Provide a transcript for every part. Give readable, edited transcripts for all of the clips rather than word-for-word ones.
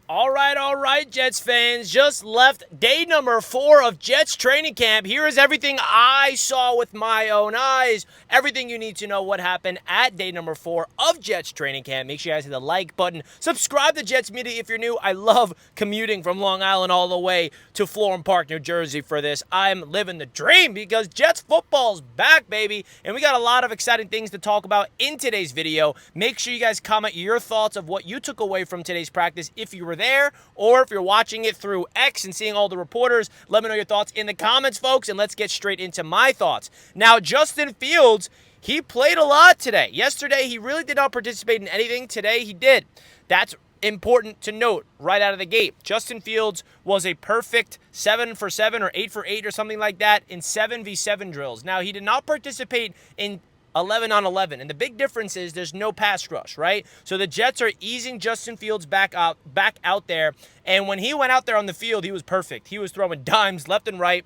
All right, Jets fans. Just left day number 4 of Jets training camp. Here is everything I saw with my own eyes. Everything you need to know what happened at day number 4 of Jets training camp. Make sure you guys hit the like button. Subscribe to Jets Media if you're new. I love commuting from Long Island all the way to Florham Park, New Jersey for this. I'm living the dream because Jets football's back, baby. And we got a lot of exciting things to talk about in today's video. Make sure you guys comment your thoughts of what you took away from today's practice if you were there, or if you're watching it through X and seeing all the reporters. Let me know your thoughts in the comments, folks, and let's get straight into my thoughts. Now, Justin Fields, he played a lot today. Yesterday, he really did not participate in anything. Today, he did. That's important to note right out of the gate. Justin Fields was a perfect 7 for 7 or 8 for 8 or something like that in 7v7 drills. Now, he did not participate in 11 on 11. And the big difference is there's no pass rush, right? So the Jets are easing Justin Fields back out there. And when he went out there on the field, he was perfect. He was throwing dimes left and right.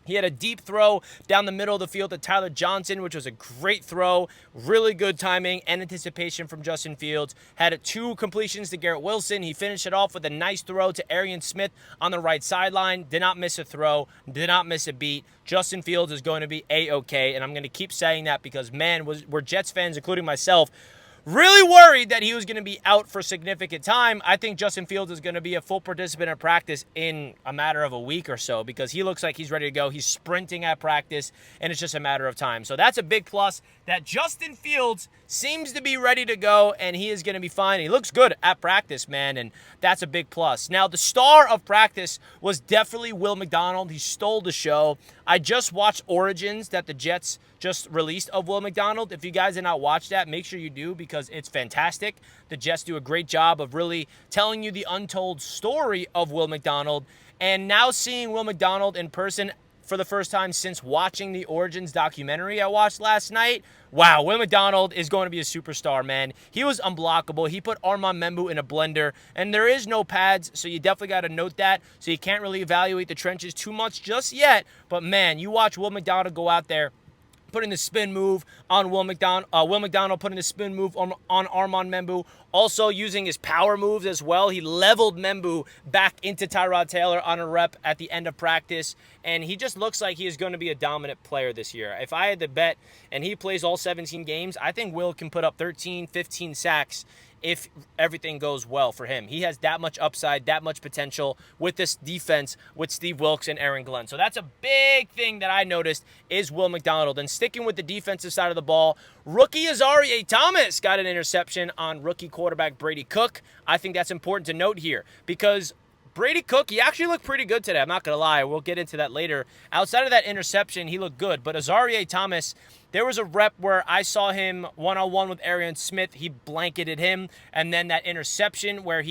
He had a deep throw down the middle of the field to Tyler Johnson, which was a great throw. Really good timing and anticipation from Justin Fields. Had 2 completions to Garrett Wilson. He finished it off with a nice throw to Arian Smith on the right sideline. Did not miss a throw. Did not miss a beat. Justin Fields is going to be A-okay, and I'm going to keep saying that because, man, we're Jets fans, including myself, really worried that he was going to be out for significant time. I think Justin Fields is going to be a full participant in practice in a matter of a week or so because he looks like he's ready to go. He's sprinting at practice, and it's just a matter of time. So that's a big plus that Justin Fields seems to be ready to go, and he is going to be fine. He looks good at practice, man, and that's a big plus. Now, the star of practice was definitely Will McDonald. He stole the show. I just watched Origins that the Jets just released of Will McDonald. If you guys did not watch that, make sure you do because it's fantastic. The Jets do a great job of really telling you the untold story of Will McDonald. And now seeing Will McDonald in person for the first time since watching the Origins documentary I watched last night, wow, Will McDonald is going to be a superstar, man. He was unblockable. He put Armand Membu in a blender, and there is no pads, so you definitely got to note that. So you can't really evaluate the trenches too much just yet. But, man, you watch Will McDonald go out there, putting the spin move on Will McDonald. Will McDonald putting the spin move on Armand Membu. Also using his power moves as well. He leveled Membu back into Tyrod Taylor on a rep at the end of practice. And he just looks like he is going to be a dominant player this year. If I had to bet and he plays all 17 games, I think Will can put up 13, 15 sacks if everything goes well for him. He has that much upside, that much potential with this defense with Steve Wilks and Aaron Glenn. So that's a big thing that I noticed is Will McDonald. And sticking with the defensive side of the ball, rookie Aar Thomas got an interception on rookie quarterback Brady Cook. I think that's important to note here because Brady Cook, he actually looked pretty good today. I'm not going to lie. We'll get into that later. Outside of that interception, he looked good. But Aar Thomas, there was a rep where I saw him one-on-one with Arian Smith. He blanketed him. And then that interception where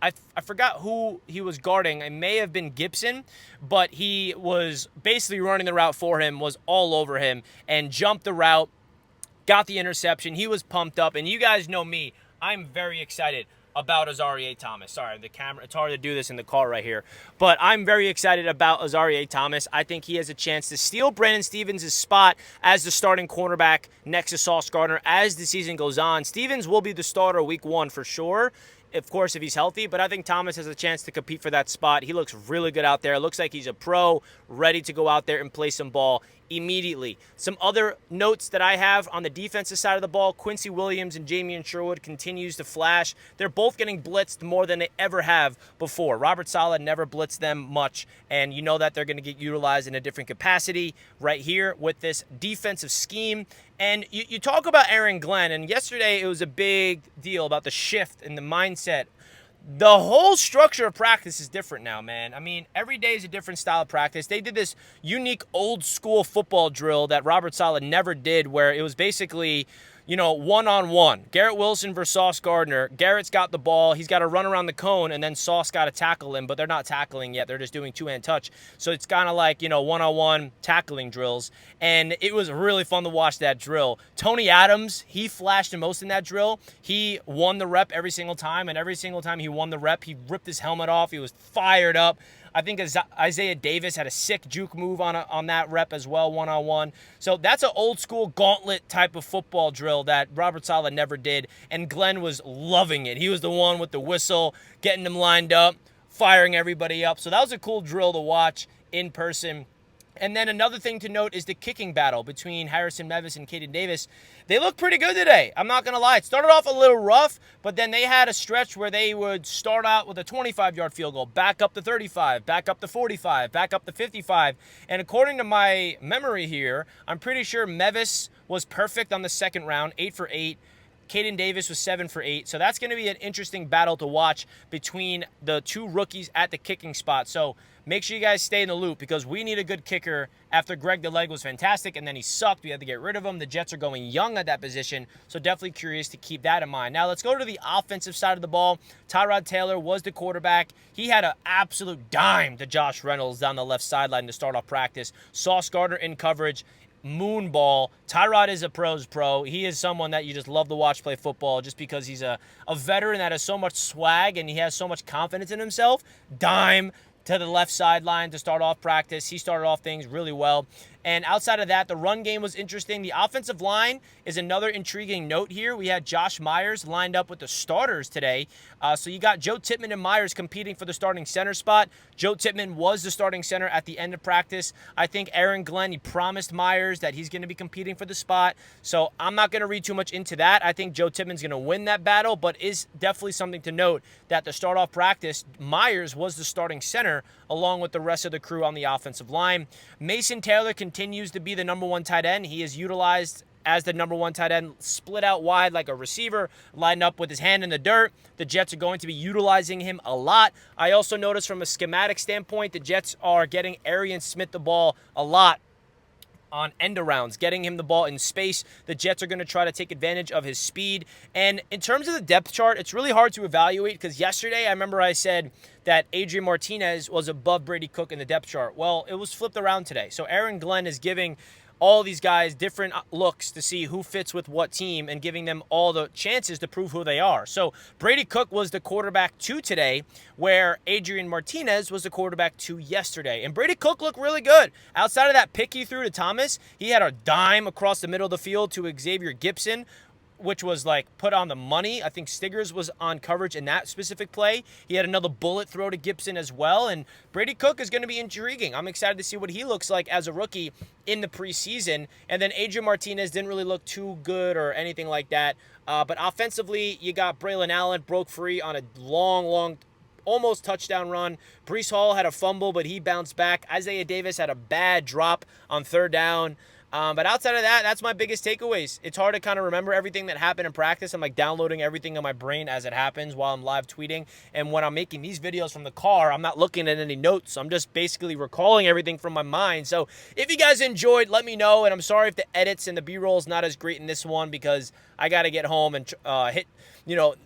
I forgot who he was guarding. It may have been Gibson, but he was basically running the route for him, was all over him, and jumped the route, got the interception. He was pumped up. And you guys know me. I'm very excited about Aar Thomas. Sorry, the camera, it's hard to do this in the car right here. But I'm very excited about Aar Thomas. I think he has a chance to steal Brandon Stevens' spot as the starting cornerback next to Sauce Gardner as the season goes on. Stevens will be the starter week 1 for sure, of course, if he's healthy, but I think Thomas has a chance to compete for that spot. He looks really good out there. It looks like he's a pro, ready to go out there and play some ball immediately. Some other notes that I have on the defensive side of the ball, Quincy Williams and Jamian Sherwood continues to flash. They're both getting blitzed more than they ever have before. Robert Saleh never blitzed them much, and you know that they're going to get utilized in a different capacity right here with this defensive scheme. And you talk about Aaron Glenn, and yesterday it was a big deal about the shift in the mindset. The whole structure of practice is different now, man. I mean, every day is a different style of practice. They did this unique old-school football drill that Robert Saleh never did where it was basically, you know, one-on-one. Garrett Wilson versus Sauce Gardner. Garrett's got the ball. He's got to run around the cone, and then Sauce got to tackle him, but they're not tackling yet. They're just doing two-hand touch. So it's kind of like, you know, one-on-one tackling drills. And it was really fun to watch that drill. Tony Adams, he flashed the most in that drill. He won the rep every single time, and every single time he won the rep, he ripped his helmet off. He was fired up. I think Isaiah Davis had a sick juke move on that rep as well, one-on-one. So that's an old school gauntlet type of football drill that Robert Saleh never did, and Glenn was loving it. He was the one with the whistle, getting them lined up, firing everybody up. So that was a cool drill to watch in person. And then another thing to note is the kicking battle between Harrison Mevis and Caden Davis. They look pretty good today. I'm not going to lie. It started off a little rough, but then they had a stretch where they would start out with a 25-yard field goal, back up to 35, back up to 45, back up to 55. And according to my memory here, I'm pretty sure Mevis was perfect on the second round, 8 for 8. Caden Davis was 7 for 8. So that's going to be an interesting battle to watch between the two rookies at the kicking spot. So make sure you guys stay in the loop because we need a good kicker after Greg DeLeg was fantastic and then he sucked. We had to get rid of him. The Jets are going young at that position, so definitely curious to keep that in mind. Now let's go to the offensive side of the ball. Tyrod Taylor was the quarterback. He had an absolute dime to Josh Reynolds down the left sideline to start off practice. Sauce Gardner in coverage. Moonball. Tyrod is a pro's pro. He is someone that you just love to watch play football just because he's a veteran that has so much swag and he has so much confidence in himself. Dime to the left sideline to start off practice. He started off things really well. And outside of that, the run game was interesting. The offensive line is another intriguing note here. We had Josh Myers lined up with the starters today. So you got Joe Tippmann and Myers competing for the starting center spot. Joe Tippmann was the starting center at the end of practice. I think Aaron Glenn, he promised Myers that he's going to be competing for the spot. So I'm not going to read too much into that. I think Joe Tippmann's going to win that battle, but is definitely something to note that to start off practice, Myers was the starting center along with the rest of the crew on the offensive line. Mason Taylor continues to be the number one tight end. He is utilized as the number one tight end, split out wide like a receiver, lined up with his hand in the dirt. The Jets are going to be utilizing him a lot. I also noticed from a schematic standpoint, the Jets are getting Arian Smith the ball a lot on end arounds, getting him the ball in space. The Jets are going to try to take advantage of his speed. And in terms of the depth chart, it's really hard to evaluate because yesterday I remember I said that Adrian Martinez was above Brady Cook in the depth chart. Well, it was flipped around today. So Aaron Glenn is giving all these guys different looks to see who fits with what team and giving them all the chances to prove who they are. So Brady Cook was the quarterback 2 today, where Adrian Martinez was the quarterback 2 yesterday. And Brady Cook looked really good. Outside of that pick he threw to Thomas, he had a dime across the middle of the field to Xavier Gibson, which was like put on the money. I think Stiggers was on coverage in that specific play. He had another bullet throw to Gibson as well. And Brady Cook is going to be intriguing. I'm excited to see what he looks like as a rookie in the preseason. And then Adrian Martinez didn't really look too good or anything like that. But offensively, you got Braylon Allen broke free on a long almost touchdown run. Breece Hall had a fumble, but he bounced back. Isaiah Davis had a bad drop on third down. But outside of that, that's my biggest takeaways. It's hard to kind of remember everything that happened in practice. I'm like downloading everything in my brain as it happens while I'm live tweeting. And when I'm making these videos from the car, I'm not looking at any notes. I'm just basically recalling everything from my mind. So if you guys enjoyed, let me know. And I'm sorry if the edits and the B-roll is not as great in this one because I got to get home and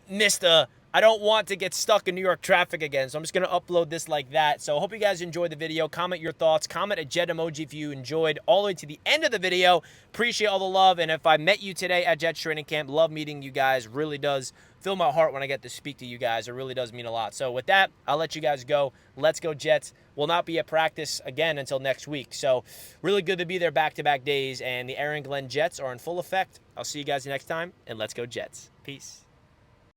miss the... I don't want to get stuck in New York traffic again, so I'm just going to upload this like that. So I hope you guys enjoyed the video. Comment your thoughts. Comment a Jet emoji if you enjoyed all the way to the end of the video. Appreciate all the love. And if I met you today at Jets Training Camp, love meeting you guys. Really does fill my heart when I get to speak to you guys. It really does mean a lot. So with that, I'll let you guys go. Let's go Jets. Will not be at practice again until next week. So really good to be there back-to-back days. And the Aaron Glenn Jets are in full effect. I'll see you guys next time, and let's go Jets. Peace.